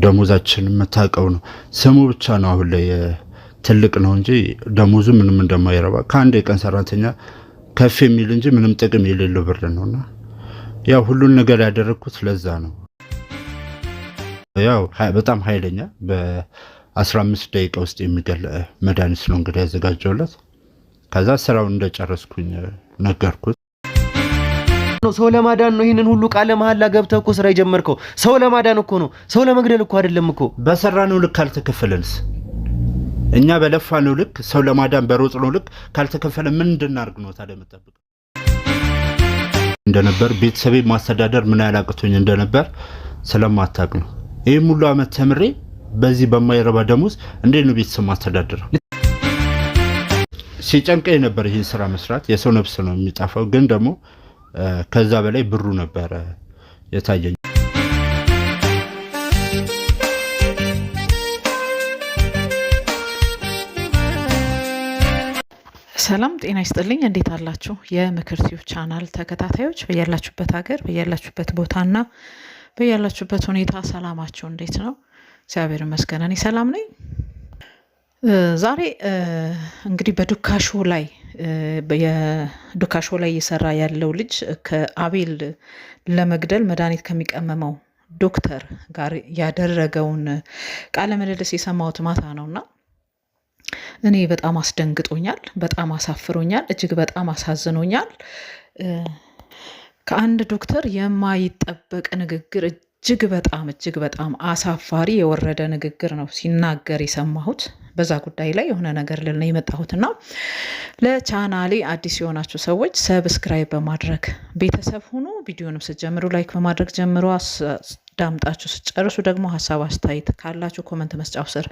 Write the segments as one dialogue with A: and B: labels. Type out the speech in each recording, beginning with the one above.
A: ደሞዛችን የምታውቀው ነው። ስሙ ብቻ ነው አሁን ላይ ትልቅ ነው እንጂ ደሞዙ ምንም እንደማይረባ ከአንድ የቀን ሰራተኛ ከፍ የሚል እንጂ ምንም ጥቅም የሌለው ብር ነውና ያው ሁሉን ነገር ያደረኩት ለዛ ነው። ያው በጣም ኃይለኛ በ15 ደቂቃ ውስጥ የሚገል መድኃኒት ነው እንግዲህ ያዘጋጀውለት። ከዛ ስራውን እንደጨረስኩኝ ነገርኩት።
B: ሰው ለማዳን ነው ይሄንን ሁሉ ቃለ መሐላ ገብተህ እኮ ስራ የጀመርከው። ሰው ለማዳን እኮ ነው፣ ሰው ለመግደል እኮ አይደለም እኮ።
A: በሰራነው ልክ ካልተከፈለንስ? እኛ በለፋነው ልክ ሰው ለማዳን በሮጥነው ልክ ካልተከፈለ ምን እንድናርግ ነው ታዲያ የምጠብቀው? እንደነበር ቤተሰቤ ማስተዳደር ምን ያላቅቶኝ እንደነበር ስለማታውቅ ነው። ይሄን ሙሉ አመት ተምሬ በዚህ በማይረባ ደሞዝ እንዴት ነው ቤተሰብ ማስተዳደረው? ሲጨንቀኝ ነበር ይሄን ስራ መስራት። የሰው ነፍስ ነው የሚጣፋው፣ ግን ደግሞ ከዛ በላይ ብሩ ነበር የታየኝ።
C: ሰላም ጤና ይስጥልኝ። እንዴት አላችሁ? የምክር ቲዩብ ቻናል ተከታታዮች በያላችሁበት ሀገር በያላችሁበት ቦታና በያላችሁበት ሁኔታ ሰላማችሁ እንዴት ነው? እግዚአብሔር ይመስገን እኔ ሰላም ነኝ። ዛሬ እንግዲህ በዱካሾ ላይ እየሰራ ያለው ልጅ ከአቤል ለመግደል መድኃኒት ከሚቀመመው ዶክተር ጋር ያደረገውን ቃለ ምልልስ የሰማሁት ማታ ነውና እኔ በጣም አስደንግጦኛል፣ በጣም አሳፍሮኛል፣ እጅግ በጣም አሳዝኖኛል። ከአንድ ዶክተር የማይጠበቅ ንግግር እጅግ በጣም አሳፋሪ የወረደ ንግግር ነው ሲናገር የሰማሁት። በዛ ጉዳይ ላይ የሆነ ነገር ልል ነው የመጣሁትና ለቻናሌ አዲስ የሆናችሁ ሰዎች ሰብስክራይብ በማድረግ ቤተሰብ ሁኑ። ቪዲዮንም ስትጀምሩ ላይክ በማድረግ ጀምሩ። ዳምጣችሁ ስትጨርሱ ደግሞ ሀሳብ አስተያየት ካላችሁ ኮመንት መስጫው ስር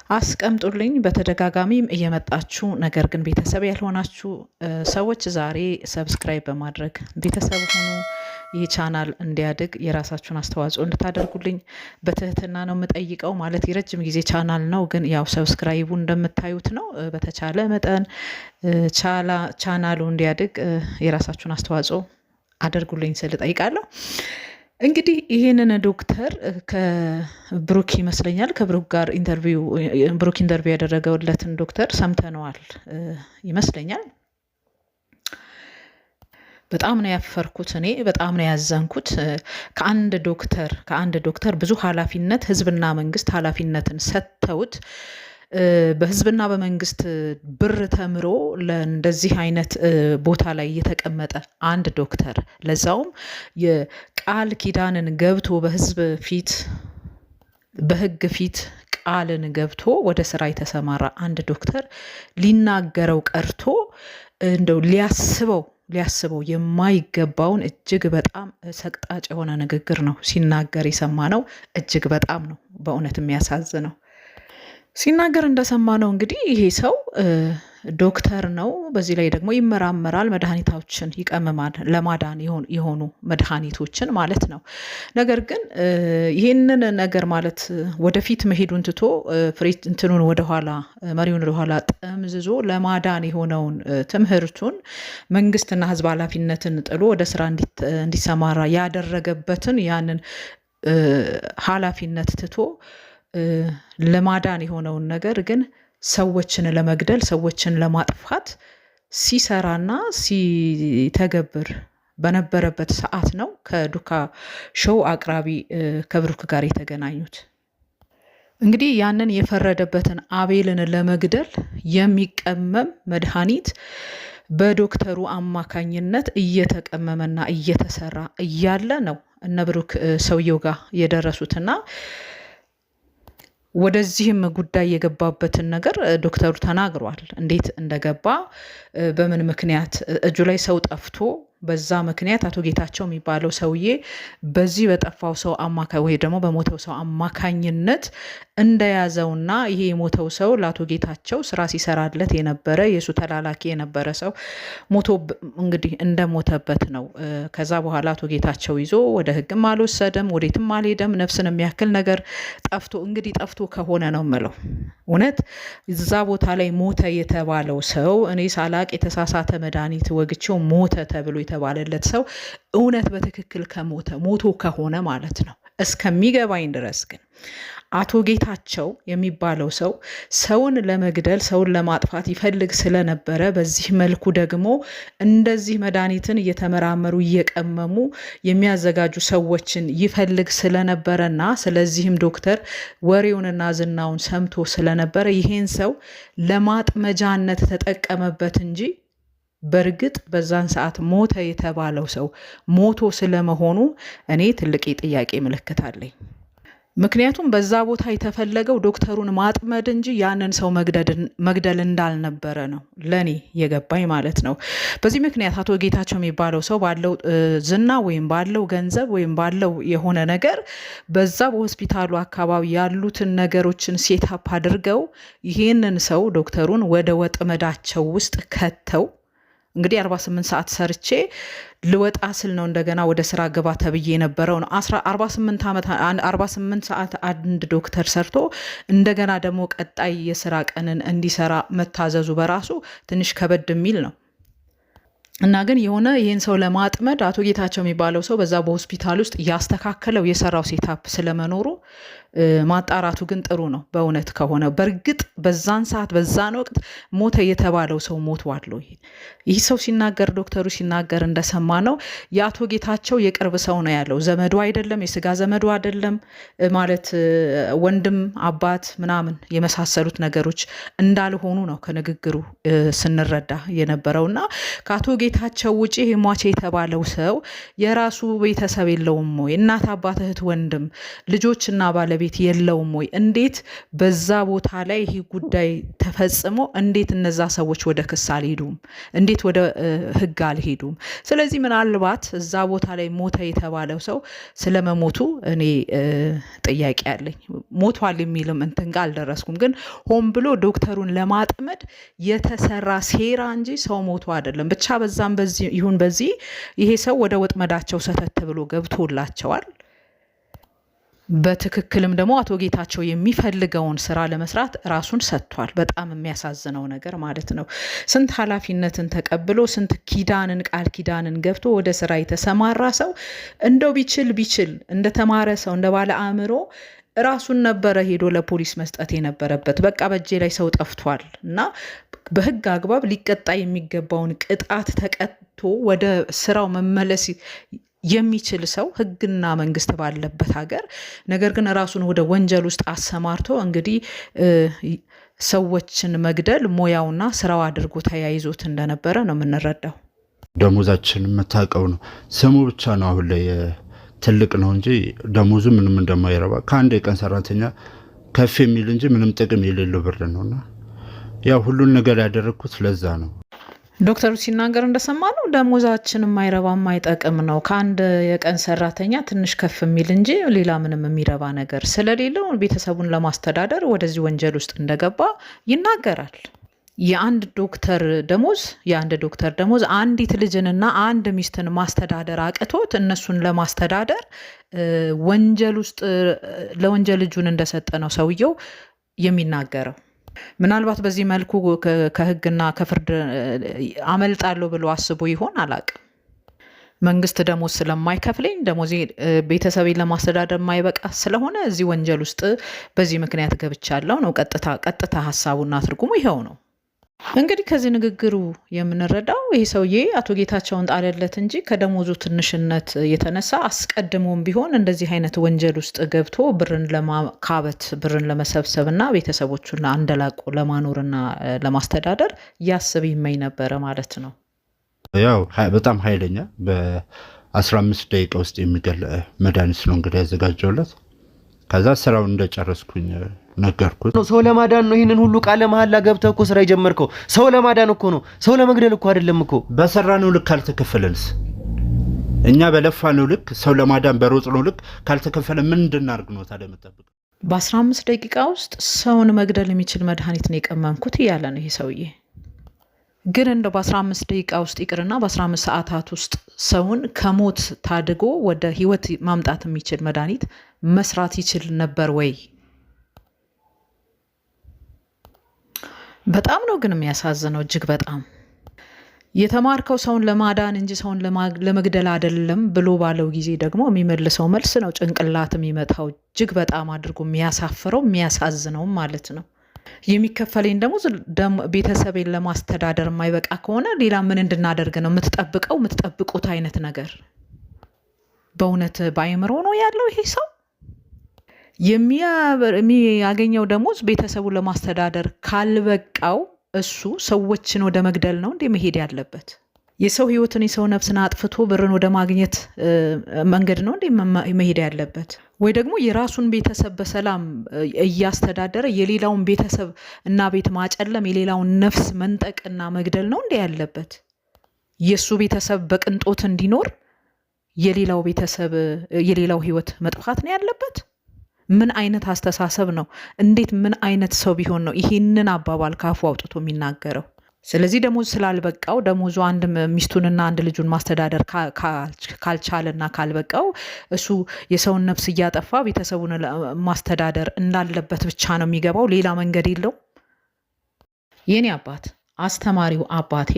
C: አስቀምጡልኝ። በተደጋጋሚም እየመጣችሁ ነገር ግን ቤተሰብ ያልሆናችሁ ሰዎች ዛሬ ሰብስክራይብ በማድረግ ቤተሰብ ሁኑ። ይህ ቻናል እንዲያድግ የራሳችሁን አስተዋጽኦ እንድታደርጉልኝ በትህትና ነው የምጠይቀው። ማለት የረጅም ጊዜ ቻናል ነው፣ ግን ያው ሰብስክራይቡ እንደምታዩት ነው። በተቻለ መጠን ቻናሉ እንዲያድግ የራሳችሁን አስተዋጽኦ አድርጉልኝ ስል እጠይቃለሁ። እንግዲህ ይህንን ዶክተር ከብሩክ ይመስለኛል ከብሩክ ጋር ብሩክ ኢንተርቪው ያደረገውለትን ዶክተር ሰምተነዋል ይመስለኛል። በጣም ነው ያፈርኩት፣ እኔ በጣም ነው ያዘንኩት። ከአንድ ዶክተር ብዙ ኃላፊነት ህዝብና መንግስት ኃላፊነትን ሰጥተውት በህዝብና በመንግስት ብር ተምሮ ለእንደዚህ አይነት ቦታ ላይ የተቀመጠ አንድ ዶክተር ለዛውም የቃል ኪዳንን ገብቶ በህዝብ ፊት በህግ ፊት ቃልን ገብቶ ወደ ስራ የተሰማራ አንድ ዶክተር ሊናገረው ቀርቶ እንደው ሊያስበው የማይገባውን እጅግ በጣም ሰቅጣጭ የሆነ ንግግር ነው ሲናገር የሰማ ነው። እጅግ በጣም ነው በእውነት የሚያሳዝነው። ሲናገር እንደሰማ ነው እንግዲህ ይሄ ሰው ዶክተር ነው። በዚህ ላይ ደግሞ ይመራመራል፣ መድኃኒቶችን ይቀመማል፣ ለማዳን የሆኑ መድኃኒቶችን ማለት ነው። ነገር ግን ይህንን ነገር ማለት ወደፊት መሄዱን ትቶ እንትኑን ወደኋላ መሪውን ወደኋላ ጠምዝዞ ለማዳን የሆነውን ትምህርቱን መንግስትና ህዝብ ኃላፊነትን ጥሎ ወደ ስራ እንዲሰማራ ያደረገበትን ያንን ኃላፊነት ትቶ ለማዳን የሆነውን ነገር ግን ሰዎችን ለመግደል ሰዎችን ለማጥፋት ሲሰራና ሲተገብር በነበረበት ሰዓት ነው ከዱካ ሾው አቅራቢ ከብሩክ ጋር የተገናኙት። እንግዲህ ያንን የፈረደበትን አቤልን ለመግደል የሚቀመም መድኃኒት በዶክተሩ አማካኝነት እየተቀመመና እየተሰራ እያለ ነው እነ ብሩክ ሰውየው ጋር የደረሱትና ወደዚህም ጉዳይ የገባበትን ነገር ዶክተሩ ተናግሯል። እንዴት እንደገባ በምን ምክንያት እጁ ላይ ሰው ጠፍቶ በዛ ምክንያት አቶ ጌታቸው የሚባለው ሰውዬ በዚህ በጠፋው ሰው ወይ ደግሞ በሞተው ሰው አማካኝነት እንደያዘውና ይሄ የሞተው ሰው ለአቶ ጌታቸው ስራ ሲሰራለት የነበረ የሱ ተላላኪ የነበረ ሰው ሞቶ እንግዲህ እንደሞተበት ነው። ከዛ በኋላ አቶ ጌታቸው ይዞ ወደ ህግም አልወሰደም፣ ወዴትም አልሄደም። ነፍስን የሚያክል ነገር ጠፍቶ ከሆነ ነው የምለው። እውነት እዛ ቦታ ላይ ሞተ የተባለው ሰው እኔ ሳላቅ የተሳሳተ መድኃኒት ወግቼው ሞተ ተብሎ የተባለለት ሰው እውነት በትክክል ሞቶ ከሆነ ማለት ነው እስከሚገባኝ ድረስ ግን አቶ ጌታቸው የሚባለው ሰው ሰውን ለመግደል ሰውን ለማጥፋት ይፈልግ ስለነበረ በዚህ መልኩ ደግሞ እንደዚህ መድኃኒትን እየተመራመሩ እየቀመሙ የሚያዘጋጁ ሰዎችን ይፈልግ ስለነበረና ስለዚህም ዶክተር ወሬውንና ዝናውን ሰምቶ ስለነበረ ይሄን ሰው ለማጥመጃነት ተጠቀመበት እንጂ በእርግጥ በዛን ሰዓት ሞተ የተባለው ሰው ሞቶ ስለመሆኑ እኔ ትልቅ የጥያቄ ምልክት አለኝ። ምክንያቱም በዛ ቦታ የተፈለገው ዶክተሩን ማጥመድ እንጂ ያንን ሰው መግደል እንዳልነበረ ነው ለኔ የገባኝ ማለት ነው። በዚህ ምክንያት አቶ ጌታቸው የሚባለው ሰው ባለው ዝና ወይም ባለው ገንዘብ ወይም ባለው የሆነ ነገር በዛ በሆስፒታሉ አካባቢ ያሉትን ነገሮችን ሴታፕ አድርገው ይህንን ሰው ዶክተሩን ወደ ወጥመዳቸው ውስጥ ከተው እንግዲህ 48 ሰዓት ሰርቼ ልወጣ ስል ነው እንደገና ወደ ስራ ገባ ተብዬ የነበረው ነው። 48 ሰዓት አንድ ዶክተር ሰርቶ እንደገና ደግሞ ቀጣይ የስራ ቀንን እንዲሰራ መታዘዙ በራሱ ትንሽ ከበድ የሚል ነው እና ግን የሆነ ይህን ሰው ለማጥመድ አቶ ጌታቸው የሚባለው ሰው በዛ በሆስፒታል ውስጥ ያስተካከለው የሰራው ሴታፕ ስለመኖሩ ማጣራቱ ግን ጥሩ ነው። በእውነት ከሆነ በእርግጥ በዛን ሰዓት በዛን ወቅት ሞተ የተባለው ሰው ሞቷል ወይ? ይህ ሰው ሲናገር ዶክተሩ ሲናገር እንደሰማ ነው የአቶ ጌታቸው የቅርብ ሰው ነው ያለው። ዘመዱ አይደለም፣ የስጋ ዘመዱ አይደለም ማለት ወንድም አባት ምናምን የመሳሰሉት ነገሮች እንዳልሆኑ ነው ከንግግሩ ስንረዳ የነበረውና ከአቶ ጌታቸው ውጪ ሟች የተባለው ሰው የራሱ ቤተሰብ የለውም ወይ? እናት አባት እህት ወንድም ልጆችና ባለቤት የለውም ወይ? እንዴት በዛ ቦታ ላይ ይህ ጉዳይ ተፈጽሞ እንዴት እነዛ ሰዎች ወደ ክስ አልሄዱም? እንዴት ወደ ህግ አልሄዱም? ስለዚህ ምናልባት እዛ ቦታ ላይ ሞተ የተባለው ሰው ስለመሞቱ እኔ ጥያቄ አለኝ። ሞቷል የሚልም እንትን ጋር አልደረስኩም። ግን ሆን ብሎ ዶክተሩን ለማጥመድ የተሰራ ሴራ እንጂ ሰው ሞቶ አይደለም። ብቻ በዛም በዚህ ይሁን በዚህ ይሄ ሰው ወደ ወጥመዳቸው ሰተት ብሎ ገብቶላቸዋል። በትክክልም ደግሞ አቶ ጌታቸው የሚፈልገውን ስራ ለመስራት ራሱን ሰጥቷል። በጣም የሚያሳዝነው ነገር ማለት ነው ስንት ኃላፊነትን ተቀብሎ ስንት ኪዳንን ቃል ኪዳንን ገብቶ ወደ ስራ የተሰማራ ሰው እንደው ቢችል እንደተማረ ሰው እንደ ባለ አእምሮ ራሱን ነበረ ሄዶ ለፖሊስ መስጠት የነበረበት። በቃ በእጄ ላይ ሰው ጠፍቷል እና በህግ አግባብ ሊቀጣ የሚገባውን ቅጣት ተቀጥቶ ወደ ስራው መመለስ የሚችል ሰው ህግና መንግስት ባለበት ሀገር፣ ነገር ግን ራሱን ወደ ወንጀል ውስጥ አሰማርቶ እንግዲህ ሰዎችን መግደል ሙያውና ስራው አድርጎ ተያይዞት እንደነበረ ነው የምንረዳው።
A: ደሞዛችን የምታውቀው ነው። ስሙ ብቻ ነው አሁን ላይ ትልቅ ነው እንጂ ደሞዙ ምንም እንደማይረባ ከአንድ የቀን ሰራተኛ ከፍ የሚል እንጂ ምንም ጥቅም የሌለው ብር ነውና ያው ሁሉን ነገር ያደረኩት ለዛ ነው።
C: ዶክተሩ ሲናገር እንደሰማ ነው ደሞዛችን የማይረባ የማይጠቅም ነው። ከአንድ የቀን ሰራተኛ ትንሽ ከፍ የሚል እንጂ ሌላ ምንም የሚረባ ነገር ስለሌለው ቤተሰቡን ለማስተዳደር ወደዚህ ወንጀል ውስጥ እንደገባ ይናገራል። የአንድ ዶክተር ደሞዝ አንዲት ልጅንና አንድ ሚስትን ማስተዳደር አቅቶት እነሱን ለማስተዳደር ወንጀል ውስጥ ለወንጀል እጁን እንደሰጠ ነው ሰውየው የሚናገረው። ምናልባት በዚህ መልኩ ከህግና ከፍርድ አመልጣለሁ ብሎ አስቦ ይሆን አላቅም። መንግስት ደሞዝ ስለማይከፍለኝ ደሞዜ ቤተሰቤን ለማስተዳደር የማይበቃ ስለሆነ እዚህ ወንጀል ውስጥ በዚህ ምክንያት ገብቻለሁ ነው ቀጥታ ሀሳቡና ትርጉሙ ይኸው ነው። እንግዲህ ከዚህ ንግግሩ የምንረዳው ይህ ሰውዬ አቶ ጌታቸውን ጣለለት እንጂ ከደሞዙ ትንሽነት የተነሳ አስቀድሞም ቢሆን እንደዚህ አይነት ወንጀል ውስጥ ገብቶ ብርን ለማካበት ብርን ለመሰብሰብና ቤተሰቦቹን አንደላቆ ለማኖርና ለማስተዳደር ያስብ ይመኝ ነበረ ማለት ነው።
A: ያው በጣም ኃይለኛ በ15 ደቂቃ ውስጥ የሚገል መድኃኒት ነው እንግዲህ ያዘጋጀውለት። ከዛ ስራውን እንደጨረስኩኝ ነገርኩት።
B: ሰው ለማዳን ነው ይሄንን ሁሉ ቃለ መሐላ ገብተህ እኮ ስራ የጀመርከው። ሰው ለማዳን እኮ ነው፣ ሰው ለመግደል እኮ አይደለም እኮ።
A: በሰራነው ልክ ካልተከፈለንስ? እኛ በለፋነው ልክ ሰው ለማዳን በሮጥነው ልክ ካልተከፈለ ምን እንድናርግ ነው ታዲያ የምጠብቀው?
C: በ15 ደቂቃ ውስጥ ሰውን መግደል የሚችል መድኃኒት ነው የቀመምኩት እያለ ነው ይሄ ሰውዬ። ግን እንደው በ15 ደቂቃ ውስጥ ይቅርና በ15 ሰዓታት ውስጥ ሰውን ከሞት ታድጎ ወደ ህይወት ማምጣት የሚችል መድኃኒት መስራት ይችል ነበር ወይ? በጣም ነው ግን የሚያሳዝነው እጅግ በጣም። የተማርከው ሰውን ለማዳን እንጂ ሰውን ለመግደል አይደለም ብሎ ባለው ጊዜ ደግሞ የሚመልሰው መልስ ነው ጭንቅላት የሚመታው እጅግ በጣም አድርጎ የሚያሳፍረው የሚያሳዝነው ማለት ነው። የሚከፈለኝ ደግሞ ቤተሰቤን ለማስተዳደር የማይበቃ ከሆነ ሌላ ምን እንድናደርግ ነው የምትጠብቁት አይነት ነገር? በእውነት በአይምሮ ነው ያለው ይሄ ሰው? የሚያገኘው ደሞዝ ቤተሰቡን ለማስተዳደር ካልበቃው እሱ ሰዎችን ወደ መግደል ነው እንዴ መሄድ ያለበት? የሰው ህይወትን የሰው ነፍስን አጥፍቶ ብርን ወደ ማግኘት መንገድ ነው እንዴ መሄድ ያለበት? ወይ ደግሞ የራሱን ቤተሰብ በሰላም እያስተዳደረ የሌላውን ቤተሰብ እና ቤት ማጨለም የሌላውን ነፍስ መንጠቅና መግደል ነው እንዴ ያለበት? የሱ ቤተሰብ በቅንጦት እንዲኖር የሌላው ህይወት መጥፋት ነው ያለበት? ምን አይነት አስተሳሰብ ነው? እንዴት ምን አይነት ሰው ቢሆን ነው ይሄንን አባባል ካፉ አውጥቶ የሚናገረው? ስለዚህ ደሞዝ ስላልበቃው ደሞዙ አንድ ሚስቱንና አንድ ልጁን ማስተዳደር ካልቻለና ካልበቃው እሱ የሰውን ነፍስ እያጠፋ ቤተሰቡን ማስተዳደር እንዳለበት ብቻ ነው የሚገባው፣ ሌላ መንገድ የለው። የኔ አባት አስተማሪው አባቴ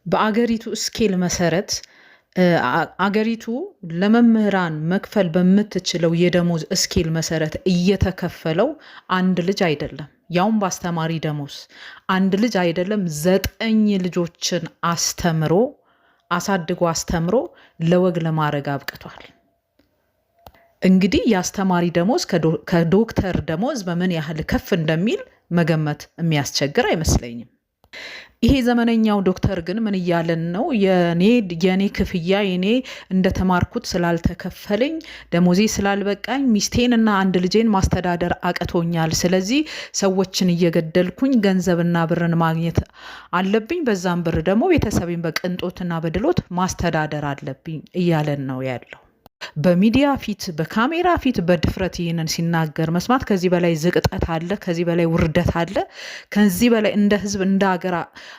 C: በአገሪቱ ስኬል መሰረት አገሪቱ ለመምህራን መክፈል በምትችለው የደሞዝ ስኬል መሰረት እየተከፈለው አንድ ልጅ አይደለም ያውም በአስተማሪ ደሞዝ አንድ ልጅ አይደለም 9 ልጆችን አሳድጎ ለወግ ለማድረግ አብቅቷል። እንግዲህ የአስተማሪ ደሞዝ ከዶክተር ደሞዝ በምን ያህል ከፍ እንደሚል መገመት የሚያስቸግር አይመስለኝም። ይሄ ዘመነኛው ዶክተር ግን ምን እያለን ነው? የኔ ክፍያ የኔ እንደተማርኩት ስላልተከፈለኝ ደሞዜ ስላልበቃኝ ሚስቴንና አንድ ልጄን ማስተዳደር አቅቶኛል። ስለዚህ ሰዎችን እየገደልኩኝ ገንዘብና ብርን ማግኘት አለብኝ። በዛም ብር ደግሞ ቤተሰቤን በቅንጦትና በድሎት ማስተዳደር አለብኝ እያለን ነው ያለው። በሚዲያ ፊት በካሜራ ፊት በድፍረት ይህንን ሲናገር መስማት ከዚህ በላይ ዝቅጠት አለ? ከዚህ በላይ ውርደት አለ? ከዚህ በላይ እንደ ህዝብ እንደ ሀገር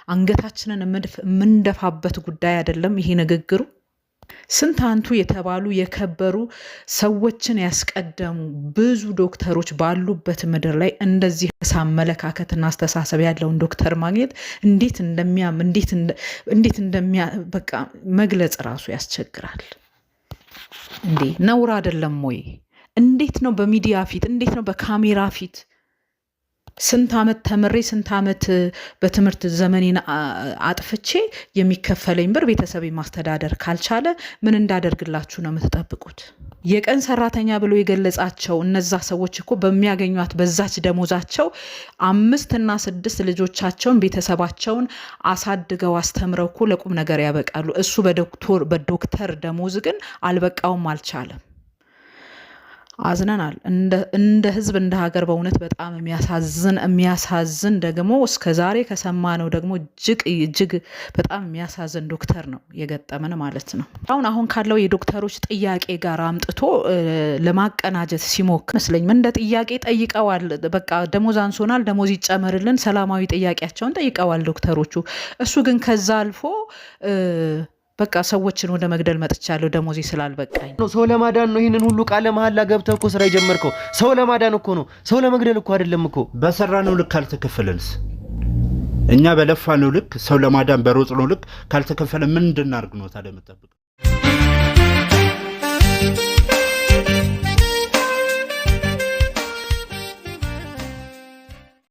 C: አንገታችንን የምንደፋበት ጉዳይ አይደለም ይሄ ንግግሩ? ስንት አንቱ የተባሉ የከበሩ ሰዎችን ያስቀደሙ ብዙ ዶክተሮች ባሉበት ምድር ላይ እንደዚህ አመለካከትና አስተሳሰብ ያለውን ዶክተር ማግኘት እንዴት በቃ መግለጽ ራሱ ያስቸግራል። እንዴ ነውር አይደለም ወይ? እንዴት ነው በሚዲያ ፊት እንዴት ነው በካሜራ ፊት ስንት ዓመት ተምሬ ስንት ዓመት በትምህርት ዘመኔን አጥፍቼ የሚከፈለኝ ብር ቤተሰቤ ማስተዳደር ካልቻለ ምን እንዳደርግላችሁ ነው የምትጠብቁት? የቀን ሰራተኛ ብሎ የገለጻቸው እነዛ ሰዎች እኮ በሚያገኟት በዛች ደሞዛቸው 5 እና 6 ልጆቻቸውን ቤተሰባቸውን አሳድገው አስተምረው እኮ ለቁም ነገር ያበቃሉ። እሱ በዶክተር ደሞዝ ግን አልበቃውም፣ አልቻለም። አዝነናል እንደ ህዝብ እንደ ሀገር በእውነት በጣም የሚያሳዝን ደግሞ እስከዛሬ ከሰማነው ደግሞ እጅግ በጣም የሚያሳዝን ዶክተር ነው የገጠመን ማለት ነው። አሁን ካለው የዶክተሮች ጥያቄ ጋር አምጥቶ ለማቀናጀት ሲሞክር መስለኝ እንደ ጥያቄ ጠይቀዋል። በቃ ደሞዝ አንሶናል፣ ደሞዝ ይጨመርልን፣ ሰላማዊ ጥያቄያቸውን ጠይቀዋል ዶክተሮቹ። እሱ ግን ከዛ አልፎ በቃ ሰዎችን ወደ መግደል መጥቻለሁ ደሞዜ ስላልበቃኝ
B: ነው። ሰው ለማዳን ነው ይሄንን ሁሉ ቃለ መሐላ ገብተህ እኮ ስራ የጀመርከው። ሰው ለማዳን እኮ ነው፣ ሰው ለመግደል እኮ አይደለም እኮ።
A: በሰራነው ልክ ካልተከፈለንስ? እኛ በለፋነው ልክ ሰው ለማዳን በሮጥነው ልክ ካልተከፈለ ምን እንድናርግ ነው ታዲያ የምጠብቀው?